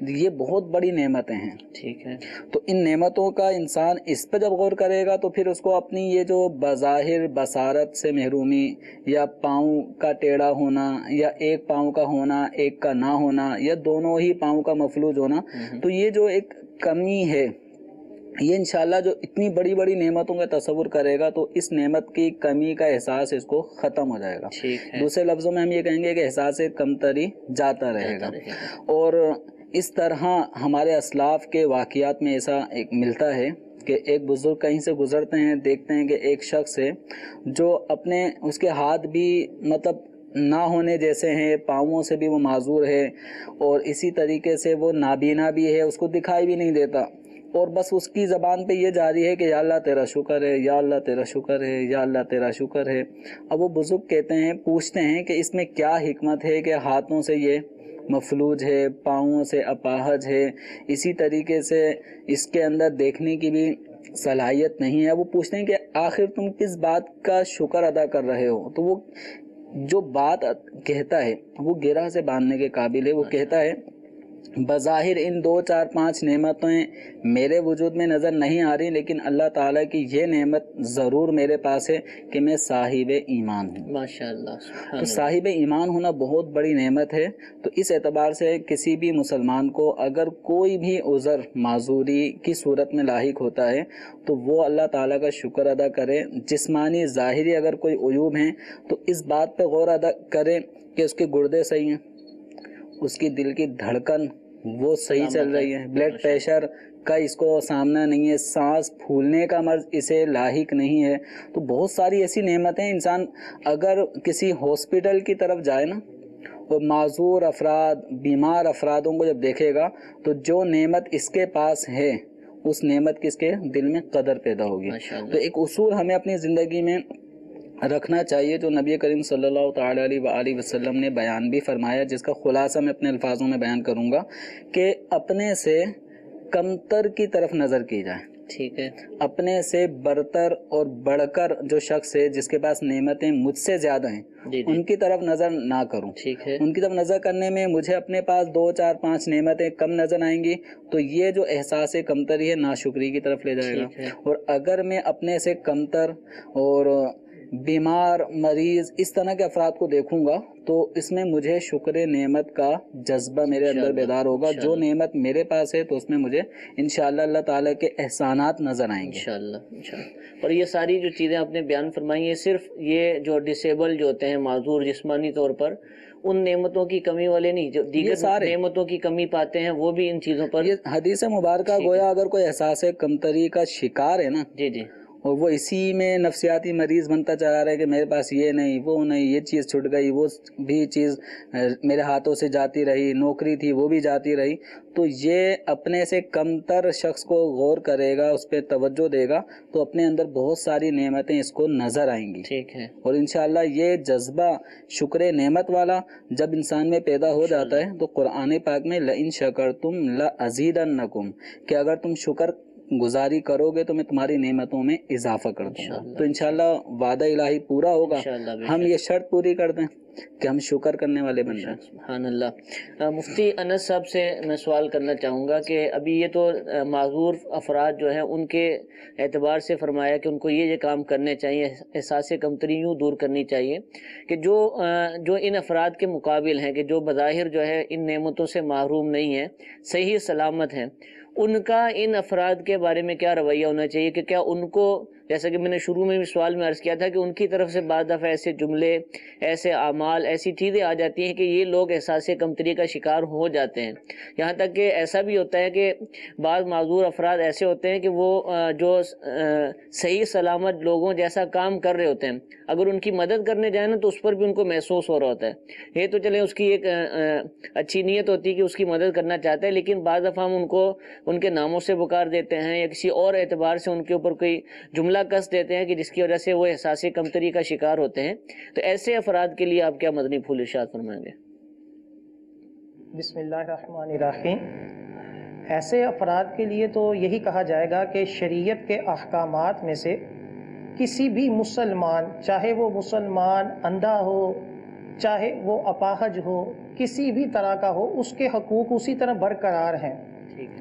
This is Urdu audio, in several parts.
یہ بہت بڑی نعمتیں ہیں. ٹھیک ہے. تو ان نعمتوں کا انسان اس پہ جب غور کرے گا تو پھر اس کو اپنی یہ جو بظاہر بصارت سے محرومی یا پاؤں کا ٹیڑھا ہونا یا ایک پاؤں کا ہونا ایک کا نہ ہونا یا دونوں ہی پاؤں کا مفلوج ہونا، تو یہ جو ایک کمی ہے، یہ انشاءاللہ جو اتنی بڑی بڑی نعمتوں کا تصور کرے گا تو اس نعمت کی کمی کا احساس اس کو ختم ہو جائے گا. دوسرے لفظوں میں ہم یہ کہیں گے کہ احساس کمتری جاتا رہے گا. اور اس طرح ہمارے اسلاف کے واقعات میں ایسا ایک ملتا ہے کہ ایک بزرگ کہیں سے گزرتے ہیں، دیکھتے ہیں کہ ایک شخص ہے جو اپنے اس کے ہاتھ بھی مطلب نہ ہونے جیسے ہیں، پاؤں سے بھی وہ معذور ہے، اور اسی طریقے سے وہ نابینا بھی ہے، اس کو دکھائی بھی نہیں دیتا، اور بس اس کی زبان پہ یہ جاری ہے کہ یا اللہ تیرا شکر ہے، یا اللہ تیرا شکر ہے، یا اللہ تیرا شکر ہے. اب وہ بزرگ کہتے ہیں، پوچھتے ہیں کہ اس میں کیا حکمت ہے کہ ہاتھوں سے یہ مفلوج ہے، پاؤں سے اپاہج ہے، اسی طریقے سے اس کے اندر دیکھنے کی بھی صلاحیت نہیں ہے. وہ پوچھتے ہیں کہ آخر تم کس بات کا شکر ادا کر رہے ہو؟ تو وہ جو بات کہتا ہے وہ گرہ سے باندھنے کے قابل ہے. وہ کہتا ہے بظاہر ان 2 4 5 نعمتیں میرے وجود میں نظر نہیں آ رہی، لیکن اللہ تعالیٰ کی یہ نعمت ضرور میرے پاس ہے کہ میں صاحب ایمان ہوں. ماشاءاللہ. تو صاحب ایمان ہونا بہت بڑی نعمت ہے. تو اس اعتبار سے کسی بھی مسلمان کو اگر کوئی بھی عذر معذوری کی صورت میں لاحق ہوتا ہے تو وہ اللہ تعالیٰ کا شکر ادا کرے. جسمانی ظاہری اگر کوئی عیوب ہیں تو اس بات پہ غور ادا کرے کہ اس کے گردے صحیح ہیں، اس کی دل کی دھڑکن وہ صحیح چل رہی ہے، بلڈ پریشر کا اس کو سامنا نہیں ہے، سانس پھولنے کا مرض اسے لاحق نہیں ہے. تو بہت ساری ایسی نعمتیں انسان اگر کسی ہاسپٹل کی طرف جائے نا، اور معذور افراد بیمار افرادوں کو جب دیکھے گا تو جو نعمت اس کے پاس ہے اس نعمت کی اس کے دل میں قدر پیدا ہوگی. تو ایک اصول ہمیں اپنی زندگی میں رکھنا چاہیے جو نبی کریم صلی اللہ تعالیٰ علیہ وآلہ وسلم نے بیان بھی فرمایا، جس کا خلاصہ میں اپنے الفاظوں میں بیان کروں گا کہ اپنے سے کمتر کی طرف نظر کی جائے. ٹھیک ہے. اپنے سے برتر اور بڑھ کر جو شخص ہے جس کے پاس نعمتیں مجھ سے زیادہ ہیں ان کی طرف نظر نہ کروں. ٹھیک ہے. ان کی طرف نظر کرنے میں مجھے اپنے پاس 2 4 5 نعمتیں کم نظر آئیں گی تو یہ جو احساس کمتری ہے ناشکری کی طرف لے جائے گا. اور اگر میں اپنے سے کمتر اور بیمار مریض اس طرح کے افراد کو دیکھوں گا تو اس میں مجھے شکر نعمت کا جذبہ میرے اندر بیدار ہوگا. جو نعمت میرے پاس ہے تو اس میں مجھے انشاءاللہ اللہ تعالیٰ کے احسانات نظر آئیں گے انشاءاللہ. اور یہ ساری جو چیزیں آپ نے بیان فرمائی ہیں صرف یہ جو ڈسیبل جو ہوتے ہیں معذور جسمانی طور پر ان نعمتوں کی کمی والے نہیں، جو دیگر نعمتوں کی کمی پاتے ہیں وہ بھی ان چیزوں پر. یہ حدیث مبارکہ گویا اگر کوئی احساس کمتری کا شکار ہے نا، جی جی، اور وہ اسی میں نفسیاتی مریض بنتا چلا رہا ہے کہ میرے پاس یہ نہیں وہ نہیں، یہ چیز چھٹ گئی، وہ بھی چیز میرے ہاتھوں سے جاتی رہی، نوکری تھی وہ بھی جاتی رہی، تو یہ اپنے سے کمتر شخص کو غور کرے گا، اس پہ توجہ دے گا تو اپنے اندر بہت ساری نعمتیں اس کو نظر آئیں گی. ٹھیک ہے. اور انشاءاللہ یہ جذبہ شکر نعمت والا جب انسان میں پیدا ہو جاتا ہے تو قرآن پاک میں لئن شکرتم لازیدنکم، کہ اگر تم شکر گزاری کرو گے تو میں تمہاری نعمتوں میں اضافہ کر دوں گا. تو انشاءاللہ وعدہ الہی پورا ہوگا. ہم یہ شرط پوری کر دیں کہ ہم شکر کرنے والے بن جائیں. سبحان اللہ. مفتی انس صاحب سے میں سوال کرنا چاہوں گا کہ ابھی یہ تو معذور افراد جو ہیں ان کے اعتبار سے فرمایا کہ ان کو یہ کام کرنے چاہیے، احساس کمتری یوں دور کرنی چاہیے، کہ جو ان افراد کے مقابل ہیں کہ جو بظاہر جو ہے ان نعمتوں سے محروم نہیں ہیں، صحیح سلامت ہیں، ان کا ان افراد کے بارے میں کیا رویہ ہونا چاہیے کہ کیا ان کو، جیسا کہ میں نے شروع میں بھی سوال میں عرض کیا تھا کہ ان کی طرف سے بعض دفعہ ایسے جملے، ایسے اعمال، ایسی چیزیں آ جاتی ہیں کہ یہ لوگ احساس کمتری کا شکار ہو جاتے ہیں. یہاں تک کہ ایسا بھی ہوتا ہے کہ بعض معذور افراد ایسے ہوتے ہیں کہ وہ جو صحیح سلامت لوگوں جیسا کام کر رہے ہوتے ہیں، اگر ان کی مدد کرنے جائیں نا تو اس پر بھی ان کو محسوس ہو رہا ہوتا ہے. یہ تو چلیں اس کی ایک اچھی نیت ہوتی ہے کہ اس کی مدد کرنا چاہتے ہیں، لیکن بعض دفعہ ہم ان کو ان کے ناموں سے پکار دیتے ہیں یا کسی اور اعتبار سے ان کے اوپر کوئی جملہ کس دیتے ہیں کہ جس کی وجہ سے وہ احساس کمتری کا شکار ہوتے ہیں. تو ایسے افراد کے لیے آپ کیا مدنی پھول ارشاد فرمائیں گے؟ بسم اللہ الرحمن الرحیم. ایسے افراد کے لیے تو یہی کہا جائے گا کہ شریعت کے احکامات میں سے کسی بھی مسلمان، چاہے وہ مسلمان اندھا ہو، چاہے وہ اپاہج ہو، کسی بھی طرح کا ہو، اس کے حقوق اسی طرح برقرار ہیں۔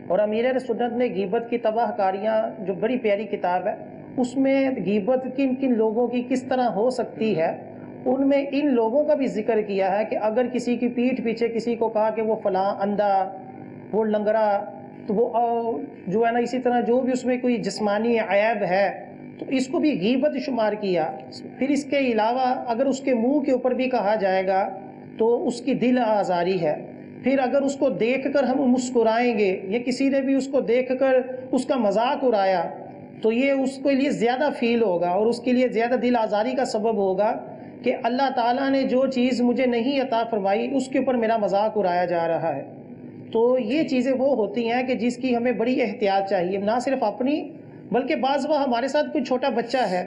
اور امیر اہل سنت نے غیبت کی تباہ کاریاں، جو بڑی پیاری کتاب ہے، اس میں غیبت کن کن لوگوں کی کس طرح ہو سکتی ہے، ان میں ان لوگوں کا بھی ذکر کیا ہے کہ اگر کسی کی پیٹھ پیچھے کسی کو کہا کہ وہ فلاں اندھا، وہ لنگڑا، تو وہ جو ہے نا اسی طرح جو بھی اس میں کوئی جسمانی عیب ہے تو اس کو بھی غیبت شمار کیا۔ پھر اس کے علاوہ اگر اس کے منہ کے اوپر بھی کہا جائے گا تو اس کی دل آزاری ہے۔ پھر اگر اس کو دیکھ کر ہم مسکرائیں گے یا کسی نے بھی اس کو دیکھ کر اس کا مذاق اڑایا تو یہ اس کے لیے زیادہ فیل ہوگا اور اس کے لیے زیادہ دل آزاری کا سبب ہوگا کہ اللہ تعالیٰ نے جو چیز مجھے نہیں عطا فرمائی اس کے اوپر میرا مذاق اڑایا جا رہا ہے۔ تو یہ چیزیں وہ ہوتی ہیں کہ جس کی ہمیں بڑی احتیاط چاہیے، نہ صرف اپنی بلکہ بعض وہ ہمارے ساتھ کوئی چھوٹا بچہ ہے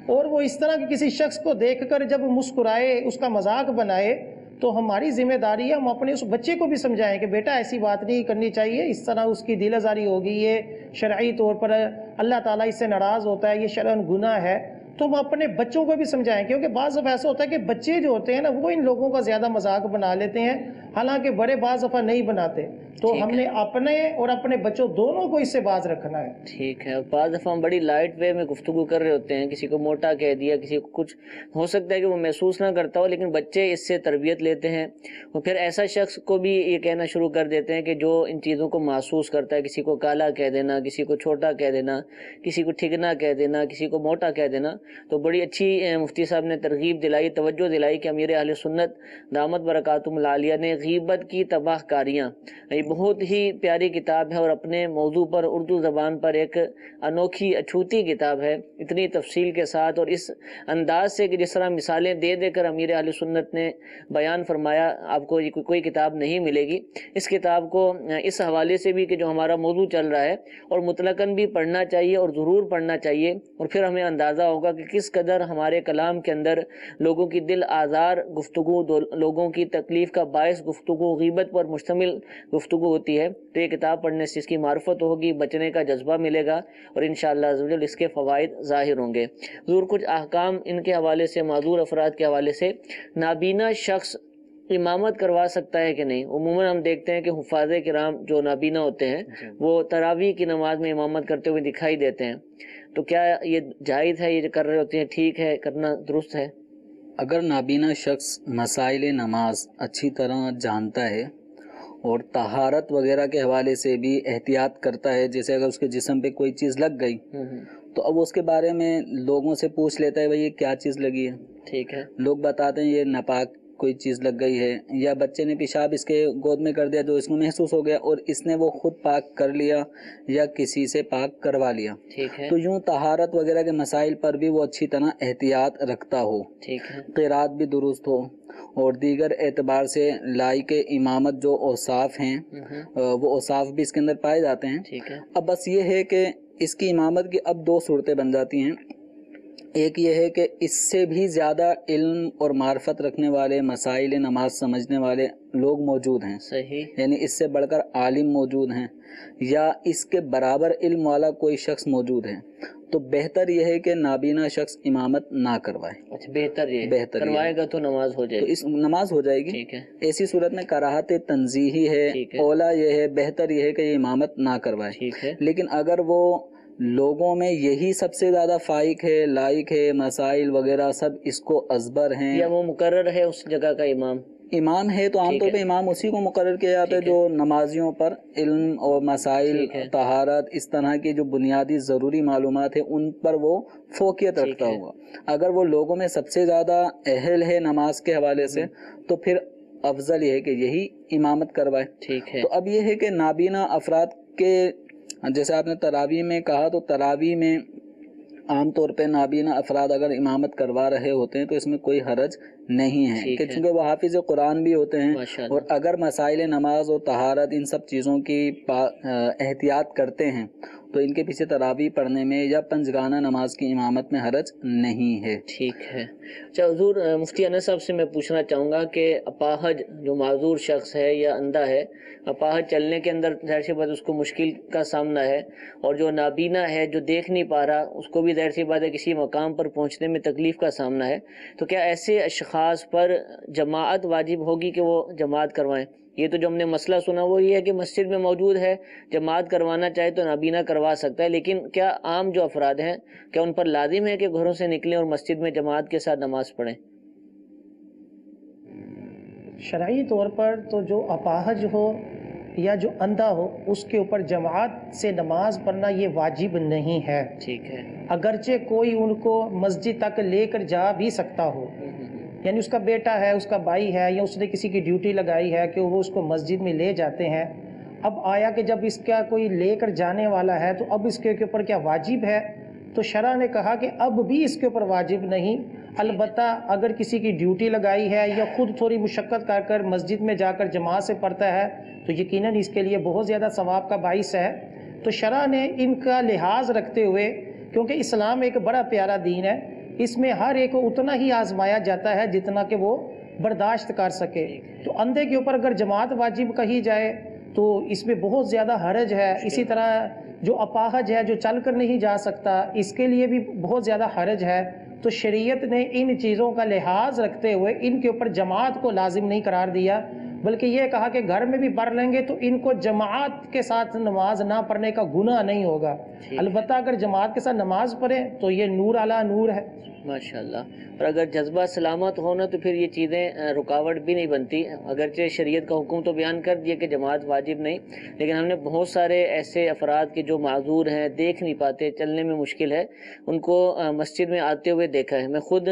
اور وہ اس طرح کے کسی شخص کو دیکھ کر جب مسکرائے، اس کا مذاق بنائے، تو ہماری ذمہ داری ہے ہم اپنے اس بچے کو بھی سمجھائیں کہ بیٹا ایسی بات نہیں کرنی چاہیے، اس طرح اس کی دل آزاری ہوگی، یہ شرعی طور پر اللہ تعالیٰ اس سے ناراض ہوتا ہے، یہ شرعاً گناہ ہے۔ تو ہم اپنے بچوں کو بھی سمجھائیں، کیونکہ بعض دفعہ ایسا ہوتا ہے کہ بچے جو ہوتے ہیں نا وہ ان لوگوں کا زیادہ مذاق بنا لیتے ہیں، حالانکہ بڑے بعض دفعہ نہیں بناتے۔ تو ہم نے اپنے اور اپنے بچوں دونوں کو اس سے باز رکھنا ہے۔ ٹھیک ہے، بعض دفعہ ہم بڑی لائٹ وے میں گفتگو کر رہے ہوتے ہیں، کسی کو موٹا کہہ دیا، کسی کو کچھ ہو سکتا ہے کہ وہ محسوس نہ کرتا ہو، لیکن بچے اس سے تربیت لیتے ہیں اور پھر ایسا شخص کو بھی یہ کہنا شروع کر دیتے ہیں کہ جو ان چیزوں کو محسوس کرتا ہے، کسی کو کالا کہہ دینا، کسی کو چھوٹا کہہ دینا، کسی کو ٹھگنا کہہ دینا، کسی کو موٹا کہہ دینا۔ تو بڑی اچھی مفتی صاحب نے ترغیب دلائی، توجہ دلائی کہ امیر اہل سنت دامت برکاتہم العالیہ نے غیبت کی تباہ کاریاں، یہ بہت ہی پیاری کتاب ہے اور اپنے موضوع پر اردو زبان پر ایک انوکھی اچھوتی کتاب ہے، اتنی تفصیل کے ساتھ اور اس انداز سے کہ جس طرح مثالیں دے دے کر امیر اہل سنت نے بیان فرمایا، آپ کو یہ کوئی کتاب نہیں ملے گی۔ اس کتاب کو اس حوالے سے بھی کہ جو ہمارا موضوع چل رہا ہے اور مطلقاً بھی پڑھنا چاہیے اور ضرور پڑھنا چاہیے، اور پھر ہمیں اندازہ ہوگا کہ کس قدر ہمارے کلام کے اندر لوگوں کی دل آزار گفتگو، لوگوں کی تکلیف کا باعث گفتگو، غیبت پر مشتمل گفتگو ہوتی ہے۔ تو یہ کتاب پڑھنے سے اس کی معرفت ہوگی، بچنے کا جذبہ ملے گا اور انشاءاللہ عزوجل اس کے فوائد ظاہر ہوں گے۔ ضرور کچھ احکام ان کے حوالے سے، معذور افراد کے حوالے سے، نابینا شخص امامت کروا سکتا ہے کہ نہیں؟ عموماً ہم دیکھتے ہیں کہ حفاظ کرام جو نابینا ہوتے ہیں وہ تراویح کی نماز میں امامت کرتے ہوئے دکھائی دیتے ہیں، تو کیا یہ جائز ہے؟ یہ جو کر رہے ہوتے ہیں ٹھیک ہے، کرنا درست ہے؟ اگر نابینا شخص مسائل نماز اچھی طرح جانتا ہے اور طہارت وغیرہ کے حوالے سے بھی احتیاط کرتا ہے، جیسے اگر اس کے جسم پہ کوئی چیز لگ گئی تو اب اس کے بارے میں لوگوں سے پوچھ لیتا ہے بھائی یہ کیا چیز لگی ہے، ٹھیک ہے، لوگ بتاتے ہیں یہ ناپاک کوئی چیز لگ گئی ہے، یا بچے نے پیشاب اس کے گود میں کر دیا جو اس کو محسوس ہو گیا اور اس نے وہ خود پاک کر لیا یا کسی سے پاک کروا لیا، ٹھیک ہے، تو یوں طہارت وغیرہ کے مسائل پر بھی وہ اچھی طرح احتیاط رکھتا ہو، ٹھیک ہے، قرات بھی درست ہو اور دیگر اعتبار سے لائق امامت جو اوصاف ہیں وہ اوصاف بھی اس کے اندر پائے جاتے ہیں۔ ٹھیک ہے، اب بس یہ ہے کہ اس کی امامت کی اب دو صورتیں بن جاتی ہیں۔ ایک یہ ہے کہ اس سے بھی زیادہ علم اور معرفت رکھنے والے، مسائل نماز سمجھنے والے لوگ موجود ہیں، صحیح، یعنی اس سے بڑھ کر عالم موجود ہیں یا اس کے برابر علم والا کوئی شخص موجود ہے، تو بہتر یہ ہے کہ نابینا شخص امامت نہ کروائے۔ اچھا، بہتر یہ بہتر کروائے گا تو نماز ہو جائے تو گی، اس نماز ہو جائے گی۔ ٹھیک ہے، ایسی صورت میں کراہت تنزیہی ہے، ٹھیک ہے، اولا یہ ہے، بہتر یہ ہے کہ یہ امامت نہ کروائے۔ ٹھیک ہے، لیکن اگر وہ لوگوں میں یہی سب سے زیادہ فائق ہے، لائق ہے، مسائل وغیرہ سب اس کو ازبر ہیں، یا وہ مقرر ہے اس جگہ کا امام ہے تو عام طور پہ امام اسی کو مقرر کیا جاتا ہے جو نمازیوں پر علم اور مسائل، طہارت، اس طرح کی جو بنیادی ضروری معلومات ہیں ان پر وہ فوقیت رکھتا ہوا۔ اگر وہ لوگوں میں سب سے زیادہ اہل ہے نماز کے حوالے سے تو پھر افضل یہ ہے کہ یہی امامت کروائے۔ ٹھیک ہے، تو اب یہ ہے کہ نابینا افراد کے، جیسے آپ نے تراویح میں کہا، تو تراویح میں عام طور پہ نابینا افراد اگر امامت کروا رہے ہوتے ہیں تو اس میں کوئی حرج نہیں ہے، کہ چونکہ وہ حافظ قرآن بھی ہوتے ہیں اور اگر مسائل نماز اور طہارت ان سب چیزوں کی احتیاط کرتے ہیں تو ان کے پیچھے تراویح پڑھنے میں یا پنجگانہ نماز کی امامت میں حرج نہیں ہے۔ ٹھیک ہے۔ اچھا حضور، مفتی انس صاحب سے میں پوچھنا چاہوں گا کہ اپاہج جو معذور شخص ہے یا اندھا ہے، اپاہج چلنے کے اندر ظاہر سی بات اس کو مشکل کا سامنا ہے، اور جو نابینا ہے جو دیکھ نہیں پا رہا اس کو بھی ظاہر سی بات ہے کسی مقام پر پہنچنے میں تکلیف کا سامنا ہے، تو کیا ایسے اشخاص لحاظ پر جماعت واجب ہوگی کہ وہ جماعت کروائیں؟ یہ تو جو ہم نے مسئلہ سنا وہ یہ ہے کہ مسجد میں موجود ہے، جماعت کروانا چاہے تو نابینا کروا سکتا ہے، لیکن کیا عام جو افراد ہیں کیا ان پر لازم ہے کہ گھروں سے نکلیں اور مسجد میں جماعت کے ساتھ نماز پڑھیں؟ شرعی طور پر تو جو اپاہج ہو یا جو اندھا ہو اس کے اوپر جماعت سے نماز پڑھنا یہ واجب نہیں ہے، ٹھیک ہے، اگرچہ کوئی ان کو مسجد تک لے کر جا بھی سکتا ہو، یعنی اس کا بیٹا ہے، اس کا بھائی ہے، یا اس نے کسی کی ڈیوٹی لگائی ہے کہ وہ اس کو مسجد میں لے جاتے ہیں۔ اب آیا کہ جب اس کا کوئی لے کر جانے والا ہے تو اب اس کے اوپر کیا واجب ہے؟ تو شرع نے کہا کہ اب بھی اس کے اوپر واجب نہیں، البتہ اگر کسی کی ڈیوٹی لگائی ہے یا خود تھوڑی مشقت کر کر مسجد میں جا کر جماعت سے پڑھتا ہے تو یقیناً اس کے لیے بہت زیادہ ثواب کا باعث ہے۔ تو شرع نے ان کا لحاظ رکھتے ہوئے، کیونکہ اسلام ایک بڑا پیارا دین ہے، اس میں ہر ایک کو اتنا ہی آزمایا جاتا ہے جتنا کہ وہ برداشت کر سکے، تو اندھے کے اوپر اگر جماعت واجب کہی جائے تو اس میں بہت زیادہ حرج ہے۔ اسی طرح جو اپاہج ہے، جو چل کر نہیں جا سکتا، اس کے لیے بھی بہت زیادہ حرج ہے۔ تو شریعت نے ان چیزوں کا لحاظ رکھتے ہوئے ان کے اوپر جماعت کو لازم نہیں قرار دیا، بلکہ یہ کہا کہ گھر میں بھی پڑھ لیں گے تو ان کو جماعت کے ساتھ نماز نہ پڑھنے کا گناہ نہیں ہوگا، البتہ اگر جماعت کے ساتھ نماز پڑھیں تو یہ نور علی نور ہے۔ ماشاءاللہ۔ اور اگر جذبہ سلامت ہونا تو پھر یہ چیزیں رکاوٹ بھی نہیں بنتی، اگرچہ شریعت کا حکم تو بیان کر دیا کہ جماعت واجب نہیں، لیکن ہم نے بہت سارے ایسے افراد کے جو معذور ہیں، دیکھ نہیں پاتے، چلنے میں مشکل ہے، ان کو مسجد میں آتے ہوئے دیکھا ہے۔ میں خود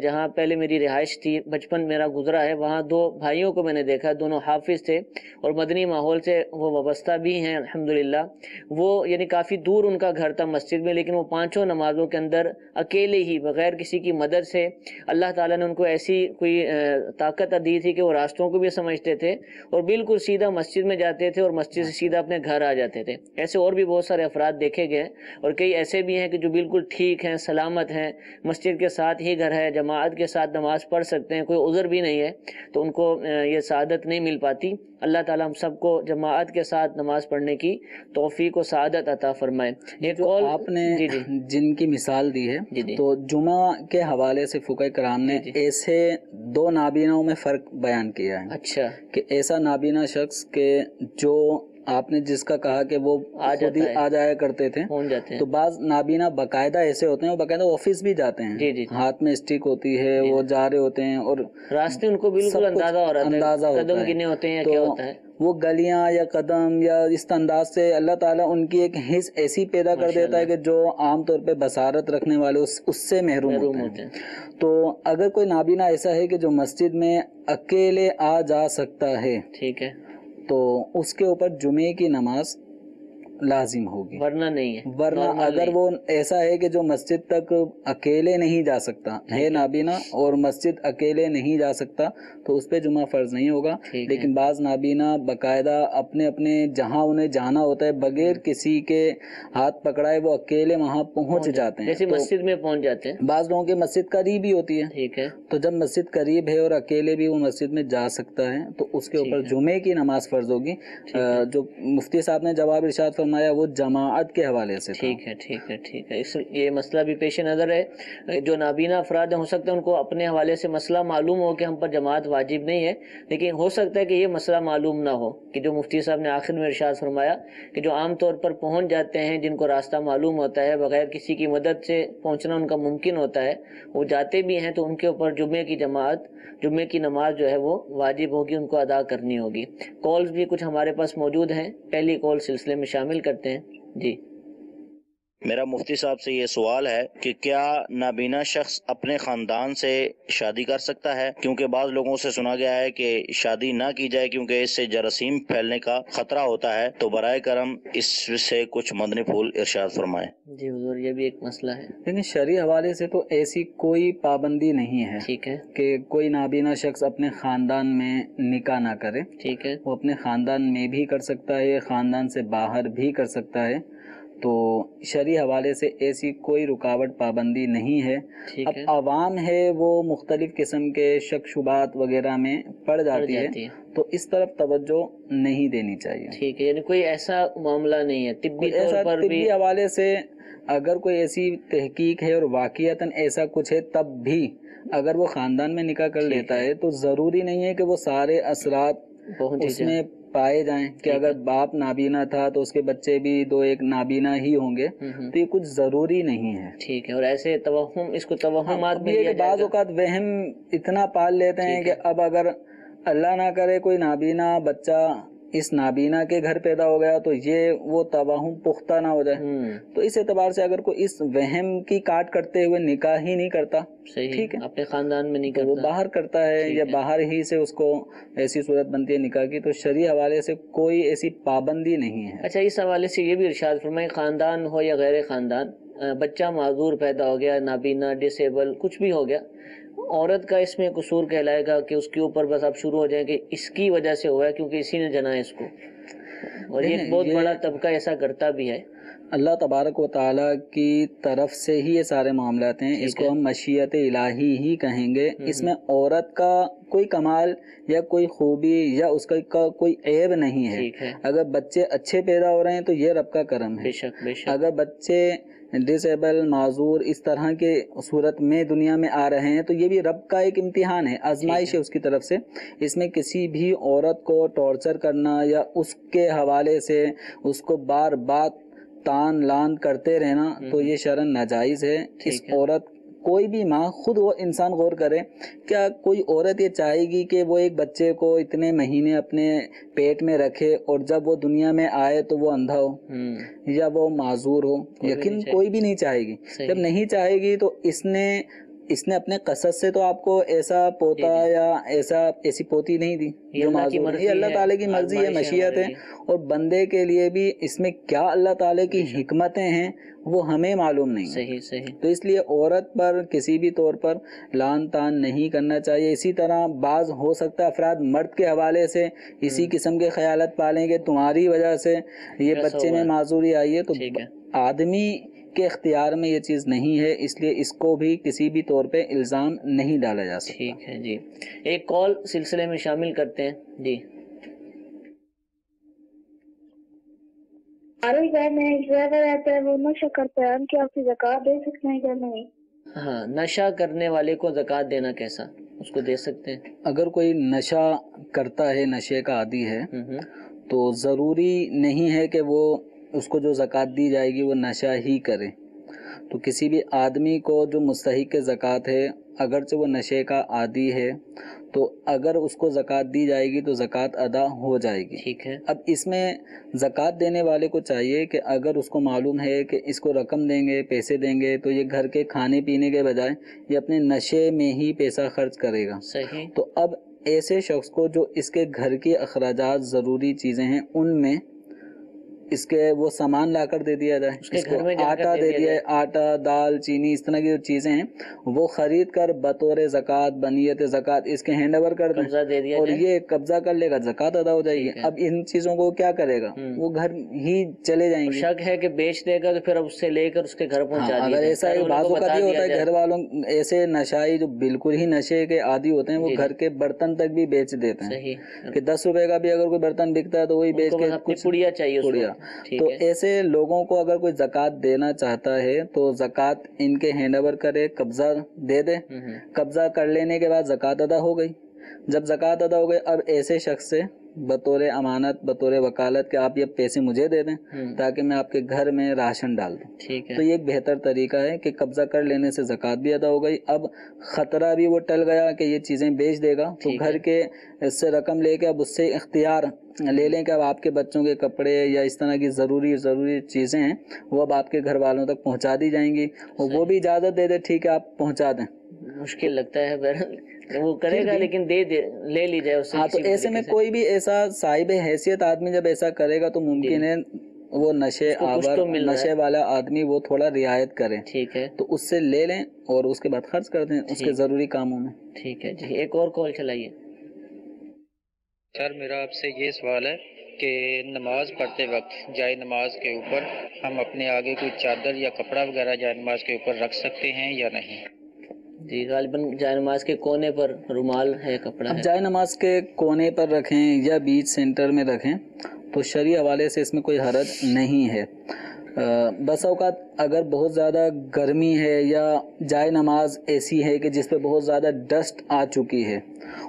جہاں پہلے میری رہائش تھی، بچپن میرا گزرا ہے، وہاں دو بھائیوں کو میں نے دیکھا، دونوں حافظ تھے اور مدنی ماحول سے وہ وابستہ بھی ہیں الحمدللہ۔ وہ یعنی کافی دور ان کا گھر تھا مسجد میں، لیکن وہ پانچوں نمازوں کے اندر اکیلے ہی بغیر کسی کی مدد سے، اللہ تعالیٰ نے ان کو ایسی کوئی طاقت دی تھی کہ وہ راستوں کو بھی سمجھتے تھے اور بالکل سیدھا مسجد میں جاتے تھے اور مسجد سے سیدھا اپنے گھر آ جاتے تھے۔ ایسے اور بھی بہت سارے افراد دیکھے گئے اور کئی ایسے بھی ہیں کہ جو بالکل ٹھیک ہیں، سلامت ہیں، مسجد کے ساتھ ہی گھر ہے، جماعت کے ساتھ نماز پڑھ سکتے ہیں، کوئی عذر بھی نہیں ہے، تو ان کو یہ سعادت نہیں مل پاتی۔ اللہ تعالیٰ ہم سب کو جماعت کے ساتھ نماز پڑھنے کی توفیق و سعادت عطا فرمائے۔ جو آپ نے جن کی مثال دی ہے، تو جمعہ کے حوالے سے فقہ کرام نے ایسے دو نابیناؤں میں فرق بیان کیا ہے۔ اچھا، کہ ایسا نابینا شخص کہ جو آپ نے جس کا کہا کہ وہ خود ہی آ جایا کرتے تھے، تو بعض نابینا باقاعدہ ایسے ہوتے ہیں، وہ باقاعدہ آفس بھی جاتے ہیں، ہاتھ میں اسٹک ہوتی ہے، وہ جا رہے ہوتے ہیں اور راستے ان کو بالکل اندازہ ہو رہا ہے، قدم گنے ہوتے ہیں، کیا ہوتا ہے، وہ گلیاں یا قدم یا اس انداز سے اللہ تعالیٰ ان کی ایک حس ایسی پیدا کر دیتا ہے کہ جو عام طور پہ بصارت رکھنے والے اس سے محروم ہوتے ہیں۔ تو اگر کوئی نابینا ایسا ہے کہ جو مسجد میں اکیلے آ جا سکتا ہے، ٹھیک ہے، تو اس کے اوپر جمعے کی نماز لازم ہوگی، ورنہ نہیں ہے۔ ورنہ اگر وہ ایسا ہے کہ جو مسجد تک اکیلے نہیں جا سکتا ہے، نابینا، اور مسجد اکیلے نہیں جا سکتا، تو اس پہ جمعہ فرض نہیں ہوگا۔ لیکن بعض نابینا باقاعدہ اپنے اپنے جہاں انہیں جانا ہوتا ہے بغیر کسی کے ہاتھ پکڑائے وہ اکیلے وہاں پہنچ جاتے ہیں، جیسے مسجد میں پہنچ جاتے ہیں۔ بعض لوگوں کی مسجد قریب ہی ہوتی ہے، ٹھیک ہے، تو جب مسجد قریب ہے اور اکیلے بھی وہ مسجد میں جا سکتا ہے تو اس کے اوپر جمعے کی نماز فرض ہوگی۔ جو مفتی صاحب نے جواب ارشاد فرمایا وہ جماعت کے حوالے سے تھا۔ ٹھیک ہے، ٹھیک ہے، ٹھیک ہے، یہ مسئلہ بھی پیش نظر ہے۔ جو نابینا افراد ہو سکتا ہے ان کو اپنے حوالے سے مسئلہ معلوم ہو کہ ہم پر جماعت واجب نہیں ہے، لیکن ہو سکتا ہے کہ یہ مسئلہ معلوم نہ ہو، کہ جو مفتی صاحب نے آخر میں ارشاد فرمایا کہ جو عام طور پر پہنچ جاتے ہیں، جن کو راستہ معلوم ہوتا ہے، بغیر کسی کی مدد سے پہنچنا ان کا ممکن ہوتا ہے، وہ جاتے بھی ہیں، تو ان کے اوپر جمعے کی جماعت، جمعے کی نماز جو ہے وہ واجب ہوگی، ان کو ادا کرنی ہوگی۔ کالز بھی کچھ ہمارے پاس موجود ہیں، پہلی کال سلسلے میں شامل کرتے ہیں۔ جی، میرا مفتی صاحب سے یہ سوال ہے کہ کیا نابینا شخص اپنے خاندان سے شادی کر سکتا ہے؟ کیونکہ بعض لوگوں سے سنا گیا ہے کہ شادی نہ کی جائے کیونکہ اس سے جراثیم پھیلنے کا خطرہ ہوتا ہے، تو برائے کرم اس سے کچھ مدنی پھول ارشاد فرمائیں۔ جی حضور، یہ بھی ایک مسئلہ ہے۔ لیکن شرعی حوالے سے تو ایسی کوئی پابندی نہیں ہے، ٹھیک ہے، کہ کوئی نابینا شخص اپنے خاندان میں نکاح نہ کرے۔ ٹھیک ہے، وہ اپنے خاندان میں بھی کر سکتا ہے، خاندان سے باہر بھی کر سکتا ہے۔ تو شرعی حوالے سے ایسی کوئی رکاوٹ پابندی نہیں ہے. اب عوام ہے وہ مختلف قسم کے شک شبہات وغیرہ میں پڑ جاتی ہے تو اس طرف توجہ نہیں دینی چاہیے. ٹھیک ہے، یعنی کوئی ایسا معاملہ نہیں ہے طبی طور پر بھی. طبی حوالے سے اگر کوئی ایسی تحقیق ہے اور واقعتاً ایسا کچھ ہے تب بھی اگر وہ خاندان میں نکاح کر لیتا ہے تو ضروری نہیں ہے کہ وہ سارے اثرات اس میں پائے جائیں کہ اگر باپ نابینا تھا تو اس کے بچے بھی 2-1 نابینا ہی ہوں گے، تو یہ کچھ ضروری نہیں ہے. ٹھیک ہے، اور ایسے توہم، اس کو توہمات میں یہ بعض اوقات وہم اتنا پال لیتے ہیں کہ اب اگر اللہ نہ کرے کوئی نابینا بچہ اس نابینا کے گھر پیدا ہو گیا تو یہ وہ توہم پختہ نہ ہو جائے. تو اس اعتبار سے اگر کوئی اس وہم کی کاٹ کرتے ہوئے نکاح ہی نہیں کرتا، ٹھیک ہے، اپنے خاندان میں نہیں کرتا، وہ باہر کرتا ہے یا باہر ہی سے اس کو ایسی صورت بنتی ہے نکاح کی، تو شرعی حوالے سے کوئی ایسی پابندی نہیں ہے. اچھا، اس حوالے سے یہ بھی ارشاد فرمائیں، خاندان ہو یا غیر خاندان، بچہ معذور پیدا ہو گیا، نابینا، ڈسیبل، کچھ بھی ہو گیا، عورت کا اس میں قصور کہلائے گا کہ اس کے اوپر بس آپ شروع ہو جائیں کہ اس کی وجہ سے ہوا ہے کیونکہ اسی نے جنا ہے اس کو، اور یہ بہت بڑا طبقہ ایسا کرتا بھی ہے. اللہ تبارک و تعالیٰ کی طرف سے ہی یہ سارے معاملات ہیں، اس کو ہم مشیت الہی ہی کہیں گے. اس میں عورت کا کوئی کمال یا کوئی خوبی یا اس کا کوئی عیب نہیں ہے. اگر بچے اچھے پیدا ہو رہے ہیں تو یہ رب کا کرم ہے. اگر بچے ڈسیبل، معذور، اس طرح کے صورت میں دنیا میں آ رہے ہیں تو یہ بھی رب کا ایک امتحان ہے، آزمائش ہے اس کی طرف سے. اس میں کسی بھی عورت کو ٹارچر کرنا یا اس کے حوالے سے اس کو بار بار تان لان کرتے رہنا تو یہ شرعاً ناجائز ہے. اس عورت کوئی بھی ماں، خود وہ انسان غور کرے، کیا کوئی عورت یہ چاہے گی کہ وہ ایک بچے کو اتنے مہینے اپنے پیٹ میں رکھے اور جب وہ دنیا میں آئے تو وہ اندھا ہو یا وہ معذور ہو؟ یقین کوئی بھی نہیں چاہے گی. جب نہیں چاہے گی تو اس نے اپنے قصد سے تو آپ کو ایسا پوتا یا ایسی پوتی نہیں دی جو معذور ہے. یہ اللہ تعالیٰ کی مرضی ہے، مشیت ہے، اور بندے کے لیے بھی اس میں کیا اللہ تعالیٰ کی حکمتیں ہیں وہ ہمیں معلوم نہیں. صحیح. تو اس لیے عورت پر کسی بھی طور پر لان تان نہیں کرنا چاہیے. اسی طرح بعض ہو سکتا ہے افراد مرد کے حوالے سے اسی قسم کے خیالات پالیں گے تمہاری وجہ سے یہ بچے میں معذوری آئی ہے، تو آدمی کے اختیار میں یہ چیز نہیں ہے، اس لیے اس کو بھی کسی بھی طور پہ الزام نہیں ڈالا جا سکتا. ٹھیک ہے جی، ایک کال سلسلے میں شامل کرتے ہیں. جی ڈرائیور رہتا ہے، وہ نشہ کرتا ہے، ہم کیا اس کی زکوٰۃ دے سکتے ہیں یا نہیں؟ ہاں، نشہ کرنے والے کو زکوٰۃ دینا کیسا، اس کو دے سکتے ہیں؟ اگر کوئی نشہ کرتا ہے، نشے کا عادی ہے، تو ضروری نہیں ہے کہ وہ اس کو جو زکوٰۃ دی جائے گی وہ نشہ ہی کرے. تو کسی بھی آدمی کو جو مستحق زکوٰۃ ہے، اگرچہ وہ نشے کا عادی ہے، تو اگر اس کو زکوٰۃ دی جائے گی تو زکوٰۃ ادا ہو جائے گی. ٹھیک ہے. اب اس میں زکوٰۃ دینے والے کو چاہیے کہ اگر اس کو معلوم ہے کہ اس کو رقم دیں گے، پیسے دیں گے، تو یہ گھر کے کھانے پینے کے بجائے یہ اپنے نشے میں ہی پیسہ خرچ کرے گا. صحیح. تو اب ایسے شخص کو جو اس کے گھر کے اخراجات ضروری چیزیں ہیں ان میں اس کے وہ سامان لا کر دے دیا جائے. اس کو آٹا دے دیا، آٹا، دال، چینی، اس طرح کی جو چیزیں ہیں وہ خرید کر بطور زکوٰۃ، بنیت زکوٰۃ اس کے ہینڈ اوور کر دیں اور یہ قبضہ کر لے گا، زکوٰۃ ادا ہو جائے گی. اب ان چیزوں کو کیا کرے گا؟ وہ گھر ہی چلے جائیں گے. شک ہے کہ بیچ دے گا تو پھر اب اس سے لے کر اس کے گھر پہنچا دیا. اگر ایسا بعض اوقات یہ ہوتا ہے گھر والوں ایسے نشائی جو بالکل ہی نشے کے عادی ہوتے ہیں وہ گھر کے برتن تک بھی بیچ دیتے ہیں کہ 10 روپے کا بھی اگر کوئی برتن بکتا ہے تو وہی بیچ کے پڑیا چاہیے. تو ایسے لوگوں کو اگر کوئی زکوٰۃ دینا چاہتا ہے تو زکوٰۃ ان کے ہینڈ اوور کرے، قبضہ دے دے. قبضہ کر لینے کے بعد زکوٰۃ ادا ہو گئی. جب زکوٰۃ ادا ہو گئی اب ایسے شخص سے بطور امانت، بطور وکالت کہ آپ یہ پیسے مجھے دے دیں تاکہ میں آپ کے گھر میں راشن ڈال دوں. تو یہ ایک بہتر طریقہ ہے کہ قبضہ کر لینے سے زکوٰۃ بھی ادا ہو گئی. اب خطرہ بھی وہ ٹل گیا کہ یہ چیزیں بیچ دے گا، تو گھر کے اس سے رقم لے کے اب اس سے اختیار لے لیں کہ اب آپ کے بچوں کے کپڑے یا اس طرح کی ضروری چیزیں ہیں وہ اب آپ کے گھر والوں تک پہنچا دی جائیں گی. اور وہ بھی اجازت دے دے ٹھیک ہے آپ پہنچا دیں. مشکل لگتا ہے وہ کرے گا لیکن لے لی جائے اس سے. ہاں، تو ایسے میں کوئی بھی ایسا صاحب حیثیت آدمی جب ایسا کرے گا تو ممکن ہے وہ نشے آور، نشے والا آدمی وہ تھوڑا رعایت کرے. ٹھیک ہے. تو اس سے لے لیں اور اس کے بعد خرچ کر دیں اس کے ضروری کاموں میں. ٹھیک ہے جی، ایک اور کال چلائیے. سر میرا آپ سے یہ سوال ہے کہ نماز پڑھتے وقت جائے نماز کے اوپر ہم اپنے آگے کوئی چادر یا کپڑا وغیرہ جائے نماز کے اوپر رکھ سکتے ہیں یا نہیں؟ جی غالباً جائے نماز کے کونے پر رومال ہے، کپڑا ہے. جائے نماز کے کونے پر رکھیں یا بیچ سینٹر میں رکھیں تو شرعی حوالے سے اس میں کوئی حرج نہیں ہے. بس اوقات اگر بہت زیادہ گرمی ہے یا جائے نماز ایسی ہے کہ جس پہ بہت زیادہ ڈسٹ آ چکی ہے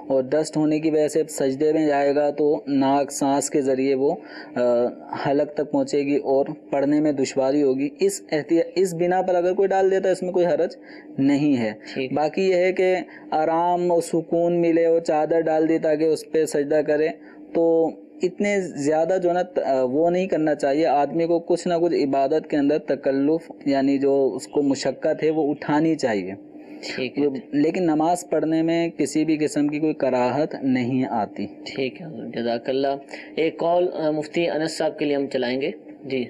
اور ڈسٹ ہونے کی وجہ سے سجدے میں جائے گا تو ناک سانس کے ذریعے وہ حلق تک پہنچے گی اور پڑھنے میں دشواری ہوگی. اس بنا پر اگر کوئی ڈال دیتا ہے اس میں کوئی حرج نہیں ہے. باقی یہ ہے کہ آرام اور سکون ملے اور چادر ڈال دی تاکہ اس پہ سجدہ کرے تو اتنے زیادہ جو نا وہ نہیں کرنا چاہیے. آدمی کو کچھ نہ کچھ عبادت کے اندر تکلف یعنی جو اس کو مشقت ہے وہ اٹھانی چاہیے. لیکن نماز پڑھنے میں کسی بھی قسم کی کوئی کراہت نہیں آتی. ٹھیک ہے، جزاک اللہ. ایک کال مفتی انس صاحب کے لیے ہم چلائیں گے. جی،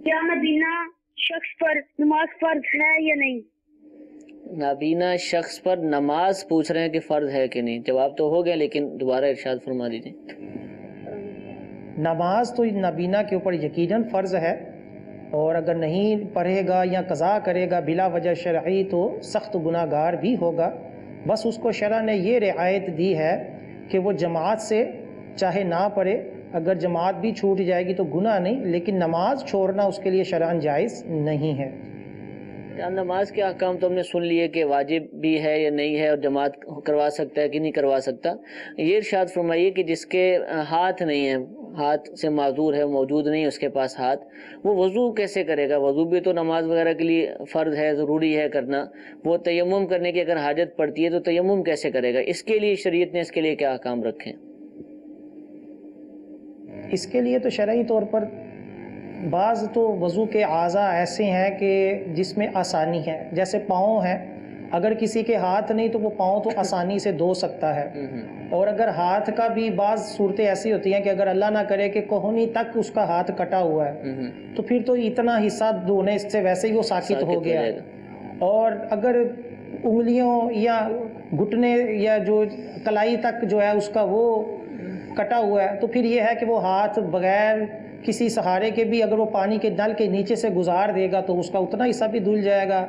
کیا نابینا شخص پر نماز فرض ہے یا نہیں؟ نابینا شخص پر نماز پوچھ رہے ہیں کہ فرض ہے کہ نہیں. جواب تو ہو گیا لیکن دوبارہ ارشاد فرما دیجیے. نماز تو نابینا کے اوپر یقیناً فرض ہے، اور اگر نہیں پڑھے گا یا قضا کرے گا بلا وجہ شرعی تو سخت گناہ گار بھی ہوگا. بس اس کو شرع نے یہ رعایت دی ہے کہ وہ جماعت سے چاہے نہ پڑھے، اگر جماعت بھی چھوٹ جائے گی تو گناہ نہیں، لیکن نماز چھوڑنا اس کے لیے شرعاً جائز نہیں ہے. نماز کے احکام تو ہم نے سن لیے کہ واجب بھی ہے یا نہیں ہے اور جماعت کروا سکتا ہے کہ نہیں کروا سکتا. یہ ارشاد فرمائیے کہ جس کے ہاتھ نہیں ہے، ہاتھ سے معذور ہے، موجود نہیں اس کے پاس ہاتھ، وہ وضو کیسے کرے گا؟ وضو بھی تو نماز وغیرہ کے لیے فرض ہے، ضروری ہے کرنا. وہ تیمم کرنے کی اگر حاجت پڑتی ہے تو تیمم کیسے کرے گا؟ اس کے لیے شریعت نے اس کے لیے کیا احکام رکھے؟ اس کے لیے تو شرعی طور پر بعض تو وضو کے اعضاء ایسے ہیں کہ جس میں آسانی ہے، جیسے پاؤں ہیں. اگر کسی کے ہاتھ نہیں تو وہ پاؤں تو آسانی سے دھو سکتا ہے. اور اگر ہاتھ کا بھی بعض صورتیں ایسی ہوتی ہیں کہ اگر اللہ نہ کرے کہ کوہنی تک اس کا ہاتھ کٹا ہوا ہے تو پھر تو اتنا حصہ دھونے سے ویسے ہی وہ ساکت ہو گیا. اور اگر انگلیوں یا گھٹنے یا جو کلائی تک جو ہے اس کا وہ کٹا ہوا ہے تو پھر یہ ہے کہ وہ ہاتھ بغیر کسی سہارے کے بھی اگر وہ پانی کے نل کے نیچے سے گزار دے گا تو اس کا اتنا حصہ بھی دھل جائے گا.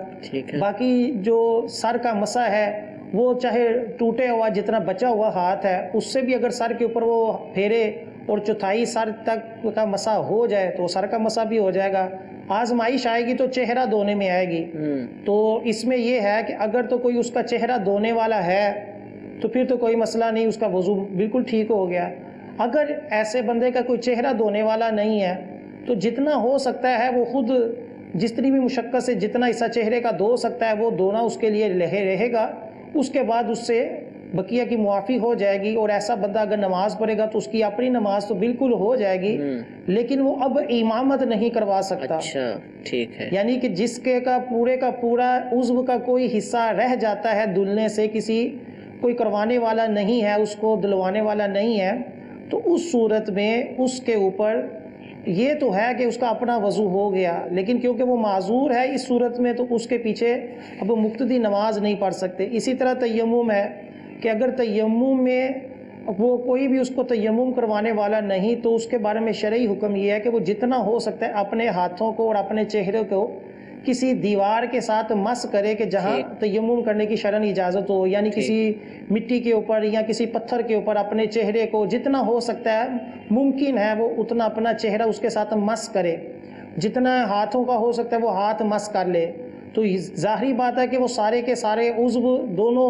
باقی جو سر کا مسح ہے وہ چاہے ٹوٹے ہوا جتنا بچا ہوا ہاتھ ہے اس سے بھی اگر سر کے اوپر وہ پھیرے اور چوتھائی سر تک کا مسح ہو جائے تو سر کا مسح بھی ہو جائے گا. آزمائش آئے گی تو چہرہ دھونے میں آئے گی. تو اس میں یہ ہے کہ اگر تو کوئی اس کا چہرہ دھونے والا ہے تو پھر تو کوئی مسئلہ نہیں، اس کا وضو بالکل ٹھیک ہو گیا. اگر ایسے بندے کا کوئی چہرہ دھونے والا نہیں ہے تو جتنا ہو سکتا ہے وہ خود جتنی بھی مشقت سے جتنا حصہ چہرے کا دھو سکتا ہے وہ دھونا اس کے لیے رہے گا. اس کے بعد اس سے بقیہ کی معافی ہو جائے گی. اور ایسا بندہ اگر نماز پڑھے گا تو اس کی اپنی نماز تو بالکل ہو جائے گی، لیکن وہ اب امامت نہیں کروا سکتا. ٹھیک ہے، یعنی کہ جس کے کا پورا عضو کا کوئی حصہ رہ جاتا ہے دھلنے سے، کسی کوئی کروانے والا نہیں ہے، اس کو دلوانے والا نہیں ہے، تو اس صورت میں اس کے اوپر یہ تو ہے کہ اس کا اپنا وضو ہو گیا، لیکن کیونکہ وہ معذور ہے اس صورت میں تو اس کے پیچھے اب مقتدی نماز نہیں پڑھ سکتے. اسی طرح تیمم ہے کہ اگر تیمم میں وہ کوئی بھی اس کو تیمم کروانے والا نہیں تو اس کے بارے میں شرعی حکم یہ ہے کہ وہ جتنا ہو سکتا ہے اپنے ہاتھوں کو اور اپنے چہرے کو کسی دیوار کے ساتھ مس کرے کہ جہاں تیمم کرنے کی شرعن اجازت ہو، یعنی کسی مٹی کے اوپر یا کسی پتھر کے اوپر اپنے چہرے کو جتنا ہو سکتا ہے ممکن ہے وہ اتنا اپنا چہرہ اس کے ساتھ مس کرے. جتنا ہاتھوں کا ہو سکتا ہے وہ ہاتھ مس کر لے. تو ظاہری بات ہے کہ وہ سارے کے سارے عضو دونوں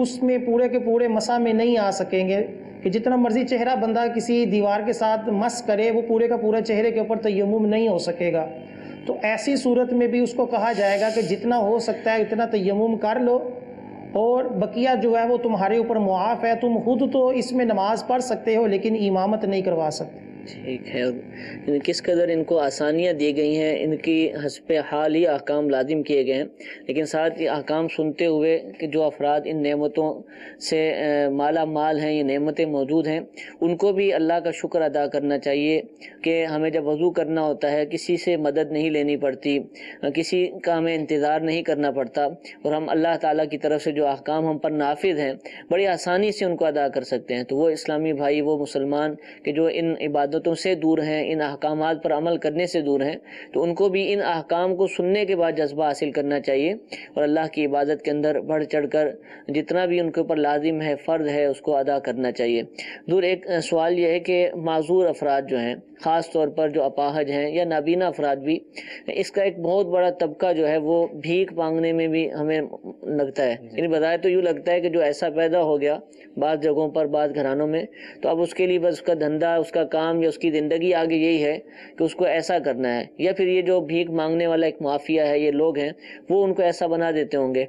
اس میں پورے کے پورے مسح میں نہیں آ سکیں گے کہ جتنا مرضی چہرہ بندہ کسی دیوار کے ساتھ مس کرے وہ پورے کا پورا چہرے کے اوپر تیمم نہیں ہو سکے گا. تو ایسی صورت میں بھی اس کو کہا جائے گا کہ جتنا ہو سکتا ہے اتنا تیمم کر لو، اور بقیہ جو ہے وہ تمہارے اوپر معاف ہے. تم خود تو اس میں نماز پڑھ سکتے ہو لیکن امامت نہیں کروا سکتے. ٹھیک ہے. کس قدر ان کو آسانیاں دی گئی ہیں، ان کی حسب حال ہی احکام لازم کیے گئے ہیں، لیکن ساتھ یہ احکام سنتے ہوئے کہ جو افراد ان نعمتوں سے مالا مال ہیں، یہ نعمتیں موجود ہیں، ان کو بھی اللہ کا شکر ادا کرنا چاہیے کہ ہمیں جب وضو کرنا ہوتا ہے کسی سے مدد نہیں لینی پڑتی، کسی کا ہمیں انتظار نہیں کرنا پڑتا، اور ہم اللہ تعالیٰ کی طرف سے جو احکام ہم پر نافذ ہیں بڑی آسانی سے ان کو ادا کر سکتے ہیں. تو وہ اسلامی بھائی، وہ مسلمان کہ جو ان عبادتوں سے دور ہیں، ان احکامات پر عمل کرنے سے دور ہیں، تو ان کو بھی ان احکام کو سننے کے بعد جذبہ حاصل کرنا چاہیے اور اللہ کی عبادت کے اندر بڑھ چڑھ کر جتنا بھی ان کے اوپر لازم ہے، فرض ہے، اس کو ادا کرنا چاہیے. دور ایک سوال یہ ہے کہ معذور افراد جو ہیں، خاص طور پر جو اپاہج ہیں یا نابینا افراد بھی، اس کا ایک بہت بڑا طبقہ جو ہے وہ بھیک مانگنے میں بھی ہمیں لگتا ہے. یعنی بظاہر تو یوں لگتا ہے کہ جو ایسا پیدا ہو گیا بعض جگہوں پر، بعض گھرانوں میں، تو اب اس کے لیے بس اس کا دھندا، اس کا کام یا اس کی زندگی آگے یہی ہے کہ اس کو ایسا کرنا ہے، یا پھر یہ جو بھیک مانگنے والا ایک مافیا ہے، یہ لوگ ہیں، وہ ان کو ایسا بنا دیتے ہوں گے.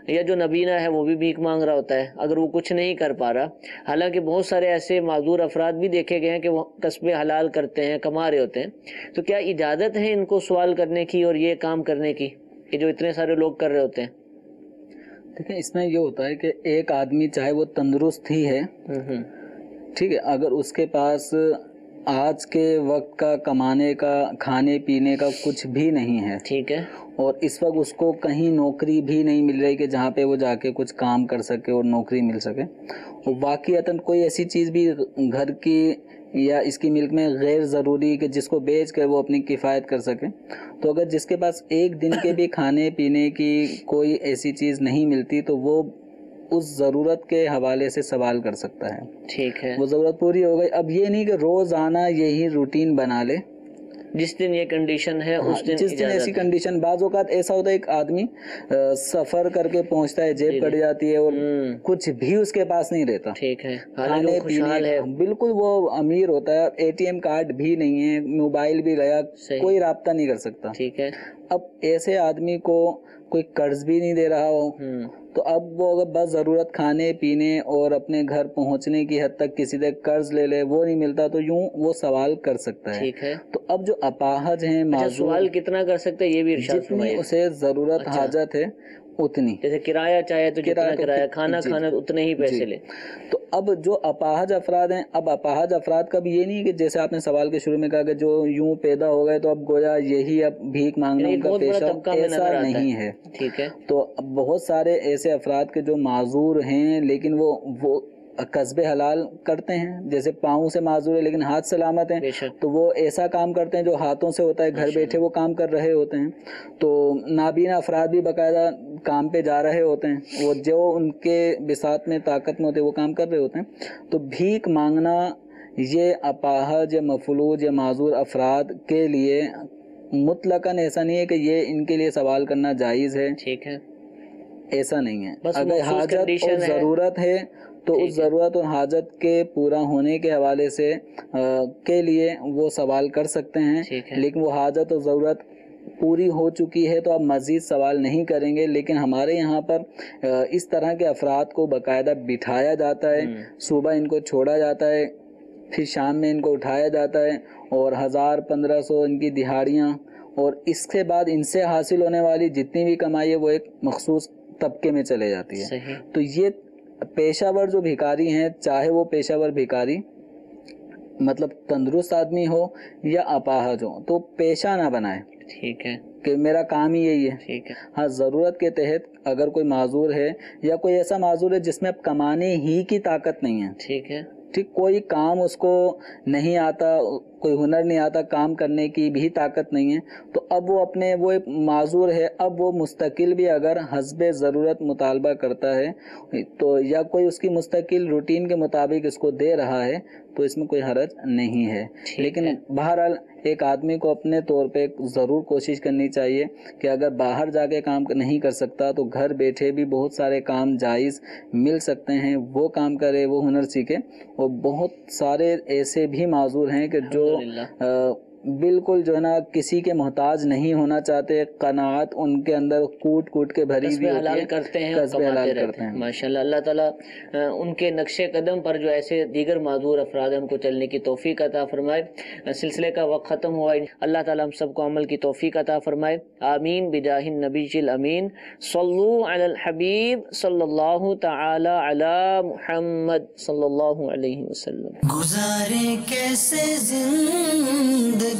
یا جو نبینا ہے وہ بھی بھیک مانگ رہا ہوتا ہے اگر وہ کچھ نہیں کر پا رہا. حالانکہ بہت سارے ایسے معذور افراد بھی دیکھے گئے ہیں کہ وہ کسب حلال کرتے ہیں، کما رہے ہوتے ہیں. تو کیا اجازت ہے ان کو سوال کرنے کی اور یہ کام کرنے کی کہ جو اتنے سارے لوگ کر رہے ہوتے ہیں؟ دیکھیں، اس میں یہ ہوتا ہے کہ ایک آدمی چاہے وہ تندرست ہی ہے، ٹھیک ہے، اگر اس کے پاس آج کے وقت کا کمانے کا، کھانے پینے کا کچھ بھی نہیں ہے، ٹھیک ہے، اور اس وقت اس کو کہیں نوکری بھی نہیں مل رہی کہ جہاں پہ وہ جا کے کچھ کام کر سکے اور نوکری مل سکے، اور واقعتاً کوئی ایسی چیز بھی گھر کی یا اس کی ملک میں غیر ضروری کہ جس کو بیچ کر وہ اپنی کفایت کر سکے، تو اگر جس کے پاس ایک دن کے بھی کھانے پینے کی کوئی ایسی چیز نہیں ملتی تو وہ اس ضرورت کے حوالے سے سوال کر سکتا ہے. ٹھیک ہے، وہ ضرورت پوری ہو گئی. اب یہ نہیں کہ روزانہ یہی روٹین بنا لے، جس دن یہ کنڈیشن ہے اس دن جس دن ایسی کنڈیشن. بعض اوقات ایسا ہوتا ہے ایک آدمی سفر کر کے پہنچتا ہے، جیب کٹ جاتی ہے اور کچھ بھی اس کے پاس نہیں رہتا، ٹھیک ہے، کھانے پینے، بالکل وہ امیر ہوتا ہے، اے ٹی ایم کارڈ بھی نہیں ہے، موبائل بھی گیا، کوئی رابطہ نہیں کر سکتا. ٹھیک ہے. اب ایسے آدمی کو کوئی قرض بھی نہیں دے رہا ہو، تو اب وہ اگر بس ضرورت کھانے پینے اور اپنے گھر پہنچنے کی حد تک کسی سے قرض لے لے، وہ نہیں ملتا، تو یوں وہ سوال کر سکتا ہے. ٹھیک ہے. تو اب جو اپاہج ہیں، سوال کتنا کر سکتے ہیں یہ بھی ارشاد فرمائیے. جتنی اسے ضرورت حاجت ہے اتنی، جیسے کرایہ چاہے تو جتنا کرایہ، کھانا کھانا اتنے ہی پیسے لے. تو اب جو اپاہج افراد ہیں، اب اپاہج افراد کا بھی یہ نہیں کہ جیسے آپ نے سوال کے شروع میں کہا کہ جو یوں پیدا ہو گئے تو اب گویا یہی اب بھیک مانگنا ان کا پیشہ، ایسا نہیں ہے. ٹھیک ہے. تو بہت سارے ایسے افراد کے جو معذور ہیں لیکن وہ قصب حلال کرتے ہیں، جیسے پاؤں سے معذور ہے لیکن ہاتھ سلامت ہیں، تو وہ ایسا کام کرتے ہیں جو ہاتھوں سے ہوتا ہے، گھر بیٹھے وہ کام کر رہے ہوتے ہیں. تو نابینا افراد بھی باقاعدہ کام پہ جا رہے ہوتے ہیں، وہ جو ان کے بساط میں طاقت میں ہوتے ہیں وہ کام کر رہے ہوتے ہیں. تو بھیک مانگنا یہ اپاہج یا مفلوج یا معذور افراد کے لیے مطلقاً ایسا نہیں ہے کہ یہ ان کے لیے سوال کرنا جائز ہے. ٹھیک ہے، ایسا نہیں ہے. اگر حاجت اور ضرورت ہے تو اس ضرورت اور حاجت کے پورا ہونے کے حوالے سے کے لیے وہ سوال کر سکتے ہیں، لیکن وہ حاجت اور ضرورت پوری ہو چکی ہے تو آپ مزید سوال نہیں کریں گے. لیکن ہمارے یہاں پر اس طرح کے افراد کو باقاعدہ بٹھایا جاتا ہے، صبح ان کو چھوڑا جاتا ہے، پھر شام میں ان کو اٹھایا جاتا ہے، اور 1000-1500 ان کی دہاڑیاں، اور اس کے بعد ان سے حاصل ہونے والی جتنی بھی کمائی ہے وہ ایک مخصوص طبقے میں چلے جاتی ہے. تو یہ پیشہ ور جو بھکاری ہیں، چاہے وہ پیشہ ور بھکاری مطلب تندرست آدمی ہو یا اپاہج ہو، تو پیشہ نہ بنائے. ٹھیک ہے، کہ میرا کام ہی یہی ہے. ٹھیک ہے. ہاں، ضرورت کے تحت اگر کوئی معذور ہے یا کوئی ایسا معذور ہے جس میں اب کمانے ہی کی طاقت نہیں ہے، ٹھیک ہے، ٹھیک، کوئی کام اس کو نہیں آتا، کوئی ہنر نہیں آتا، کام کرنے کی بھی طاقت نہیں ہے، تو اب وہ اپنے، وہ ایک معذور ہے، اب وہ مستقل بھی اگر حسب ضرورت مطالبہ کرتا ہے تو یا کوئی اس کی مستقل روٹین کے مطابق اس کو دے رہا ہے تو اس میں کوئی حرج نہیں ہے. لیکن بہرحال ایک آدمی کو اپنے طور پہ ضرور کوشش کرنی چاہیے کہ اگر باہر جا کے کام نہیں کر سکتا تو گھر بیٹھے بھی بہت سارے کام جائز مل سکتے ہیں، وہ کام کرے، وہ ہنر سیکھے. اور بہت سارے ایسے بھی معذور ہیں کہ جو بالکل جو ہے نا کسی کے محتاج نہیں ہونا چاہتے، قناعت ان کے اندر کوٹ کوٹ کے بھری ہوئی ہوتی ہے، کرتے ہیں، قصبے حلال کرتے ہیں ماشاءاللہ۔ اللہ تعالیٰ ان کے نقش قدم پر جو ایسے دیگر معذور افراد ہیں ان کو چلنے کی توفیق عطا فرمائے۔ سلسلے کا وقت ختم ہوا، اللہ تعالیٰ ہم سب کو عمل کی توفیق عطا فرمائے، آمین بجاہ النبی الامین۔ صلو علی الحبیب صلی اللہ تعالی علی محمد صلی اللہ علیہ وسلم۔ گزارے کیسے زندگی،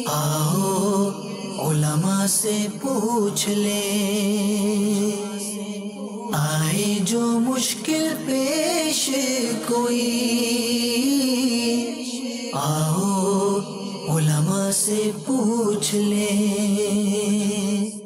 آؤ علماء سے پوچھ لیں، آئے جو مشکل پیش کوئی، آؤ علماء سے پوچھ لیں۔